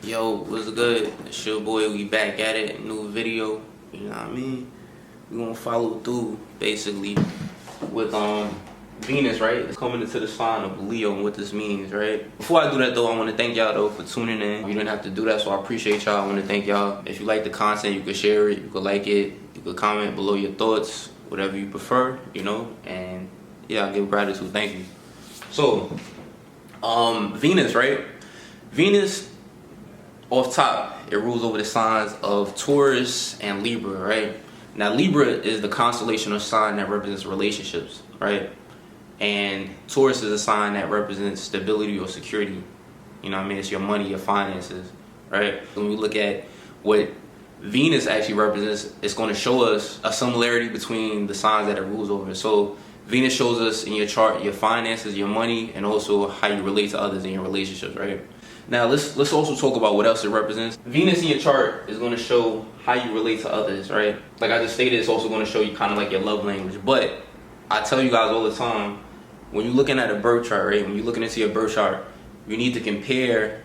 Yo, what's good? It's your boy, we back at it, new video, you know what I mean? We gonna follow through, basically, with Venus, right? It's coming into the sign of Leo and what this means, right? Before I do that though, I wanna thank y'all though for tuning in. You didn't have to do that, so I appreciate y'all. I wanna thank y'all. If you like the content, you could share it, you could like it, you could comment below your thoughts, whatever you prefer, you know? And yeah, I give gratitude, thank you. So, Venus, right? Venus, off top, it rules over the signs of Taurus and Libra, right? Now, Libra is the constellation or sign that represents relationships, right? And Taurus is a sign that represents stability or security. You know what I mean? It's your money, your finances, right? When we look at what Venus actually represents, it's going to show us a similarity between the signs that it rules over. So Venus shows us in your chart your finances, your money, and also how you relate to others in your relationships, right? Now let's also talk about what else it represents. Venus in your chart is going to show how you relate to others, right? Like I just stated, it's also going to show you kind of like your love language. But I tell you guys all the time, when you're looking at a birth chart, right? When you're looking into your birth chart, you need to compare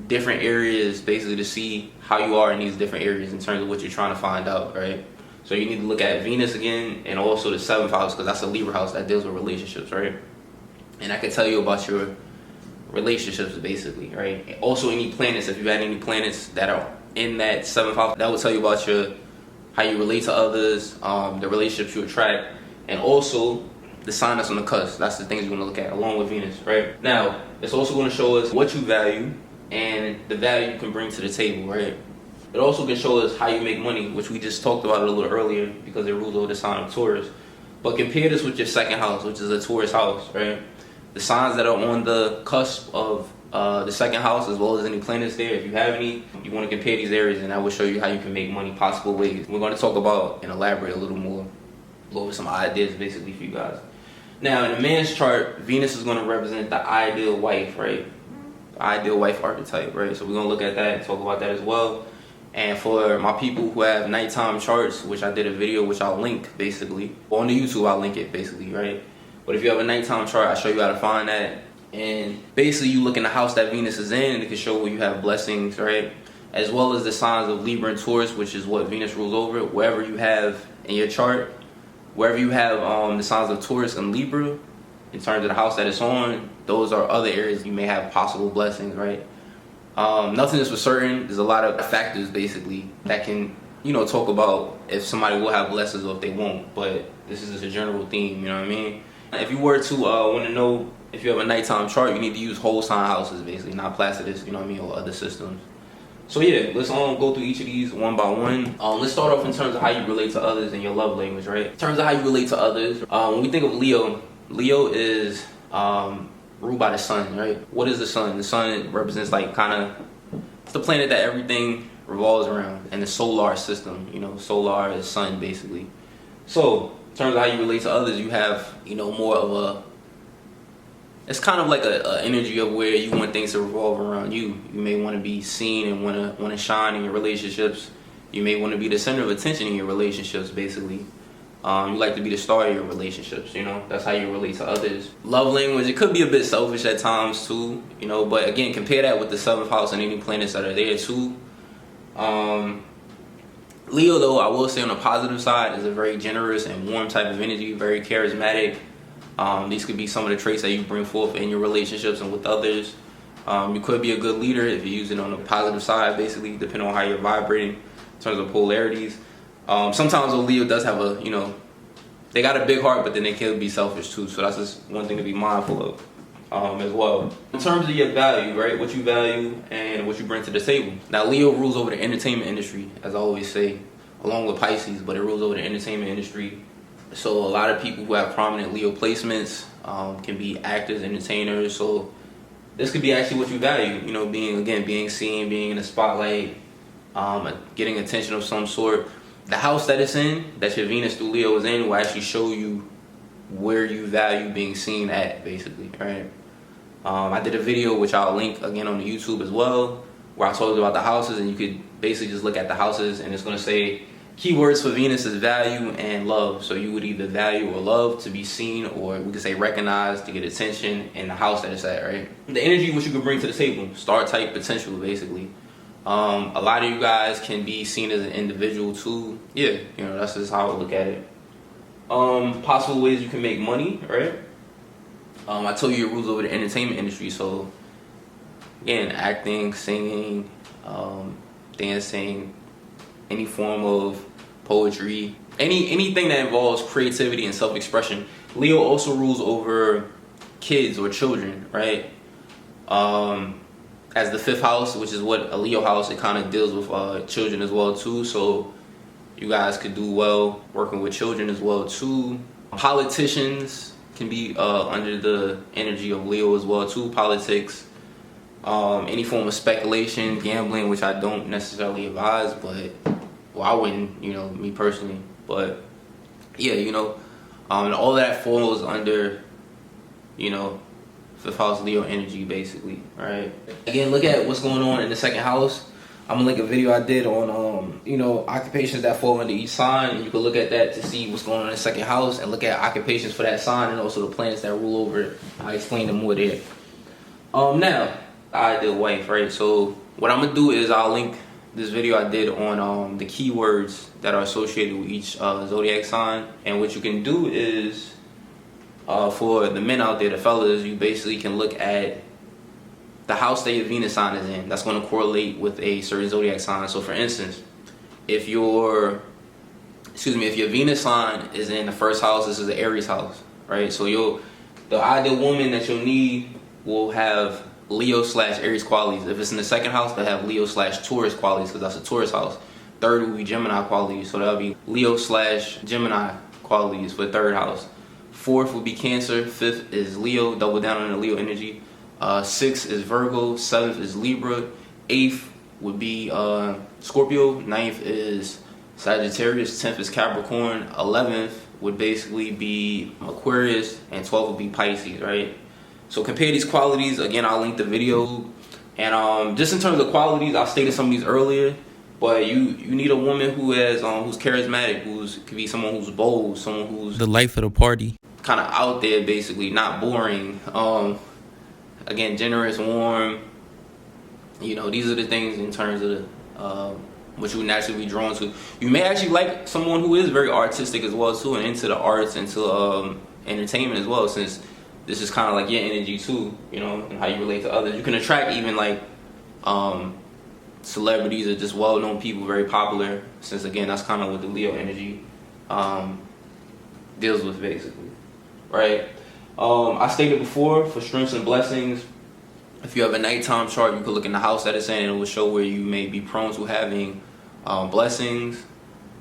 different areas basically to see how you are in these different areas in terms of what you're trying to find out, right? So you need to look at Venus again and also the 7th house, because that's a Libra house that deals with relationships, right? And I can tell you about your relationships basically, right? Also any planets, if you had any planets that are in that 7th house, that will tell you about how you relate to others, the relationships you attract, and also the sign that's on the cusp. That's the things you're going to look at along with Venus, right? Now, it's also going to show us what you value and the value you can bring to the table, right? It also can show us how you make money, which we just talked about it a little earlier because it rules over the sign of Taurus. But compare this with your 2nd house, which is a Taurus house, right? The signs that are on the cusp of the 2nd house, as well as any planets there, if you have any, you want to compare these areas, and I will show you how you can make money possible ways. We're going to talk about and elaborate a little more, go over some ideas basically for you guys. Now, in a man's chart, Venus is going to represent the ideal wife, right? The ideal wife archetype, right? So we're going to look at that and talk about that as well. And for my people who have nighttime charts, which I did a video, which I'll link basically on the YouTube, I'll link it basically, right? But if you have a nighttime chart, I'll show you how to find that. And basically you look in the house that Venus is in, and it can show where you have blessings, right? As well as the signs of Libra and Taurus, which is what Venus rules over. Wherever you have in your chart, wherever you have the signs of Taurus and Libra, in terms of the house that it's on, those are other areas you may have possible blessings, right? Nothing is for certain. There's a lot of factors basically that can, talk about if somebody will have blessings or if they won't. But this is just a general theme, you know what I mean? If you were to want to know if you have a nighttime chart, you need to use whole sign houses basically, not Placidus, you know what I mean, or other systems. So yeah, let's go through each of these one by one. Let's start off in terms of how you relate to others and your love language, right? In terms of how you relate to others, when we think of Leo, Leo is ruled by the sun, right? What is the sun? The sun represents it's the planet that everything revolves around, and the solar system, solar is sun basically. So in terms of how you relate to others, you have, more of it's kind of like a energy of where you want things to revolve around you. You may want to be seen and want to shine in your relationships. You may want to be the center of attention in your relationships, basically. You like to be the star of your relationships, That's how you relate to others. Love language, it could be a bit selfish at times too, But again, compare that with the 7th house and any planets that are there too. Leo, though, I will say on the positive side, is a very generous and warm type of energy, very charismatic. These could be some of the traits that you bring forth in your relationships and with others. You could be a good leader if you use it on the positive side, basically, depending on how you're vibrating in terms of polarities. Sometimes a Leo does have they got a big heart, but then they can be selfish too. So that's just one thing to be mindful of as well. In terms of your value, right? What you value and what you bring to the table. Now, Leo rules over the entertainment industry, as I always say, along with Pisces, but it rules over the entertainment industry. So a lot of people who have prominent Leo placements can be actors, entertainers. So this could be actually what you value, being seen, being in the spotlight, getting attention of some sort. The house that it's in, that your Venus through Leo is in, will actually show you where you value being seen at, basically, right? I did a video, which I'll link again on the YouTube as well, where I talked about the houses, and you could basically just look at the houses, and it's going to say keywords for Venus is value and love. So you would either value or love to be seen, or we could say recognized, to get attention in the house that it's at, right? The energy which you can bring to the table, star type potential, basically. A lot of you guys can be seen as an individual too. Yeah, you know, that's just how I look at it. Possible ways you can make money, right? I told you your rules over the entertainment industry. So again, acting, singing, dancing, any form of poetry, anything that involves creativity and self-expression. Leo also rules over kids or children, right? As the 5th house, which is what a Leo house, it kind of deals with children as well too. So you guys could do well working with children as well too. Politicians can be under the energy of Leo as well too. Politics, any form of speculation, gambling, which I don't necessarily advise, but well, I wouldn't, you know, me personally. But yeah, you know, all that falls under, you know, 5th house Leo energy, basically, right? Again, look at what's going on in the 2nd house. I'm gonna link a video I did on, you know, occupations that fall under each sign, and you can look at that to see what's going on in the 2nd house, and look at occupations for that sign, and also the planets that rule over it. I explained them more there. Now, the ideal wife, right? So what I'm gonna do is I'll link this video I did on the keywords that are associated with each zodiac sign, and what you can do is, for the men out there, the fellas, you basically can look at the house that your Venus sign is in. That's going to correlate with a certain zodiac sign. So for instance, if your Venus sign is in the 1st house, this is the Aries house, right? So the ideal woman that you'll need will have Leo/Aries qualities. If it's in the 2nd house, they'll have Leo/Taurus qualities, because that's a Taurus house. 3rd will be Gemini qualities, so that'll be Leo/Gemini qualities for the 3rd house. 4th would be Cancer. 5th is Leo, double down on the Leo energy. 6th is Virgo. 7th is Libra. 8th would be Scorpio. 9th is Sagittarius. 10th is Capricorn. 11th would basically be Aquarius, and 12th would be Pisces, right? So compare these qualities. Again, I'll link the video. And just in terms of qualities, I stated some of these earlier, but you need a woman who has who's charismatic, could be someone who's bold, someone who's the life of the party, kind of out there, basically, not boring. Again, generous, warm. You know, these are the things in terms of what you would naturally be drawn to. You may actually like someone who is very artistic as well too, and into the arts, into entertainment as well, since this is kind of like your energy too, you know, and how you relate to others. You can attract even like celebrities or just well-known people, very popular, since again that's kind of what the Leo energy deals with, basically, right? I stated before, for strengths and blessings, if you have a nighttime chart, you can look in the house that it's in, and it will show where you may be prone to having blessings.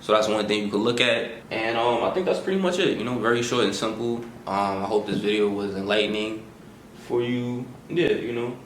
So that's one thing you could look at. And I think that's pretty much it, you know, very short and simple. I hope this video was enlightening for you. Yeah, you know.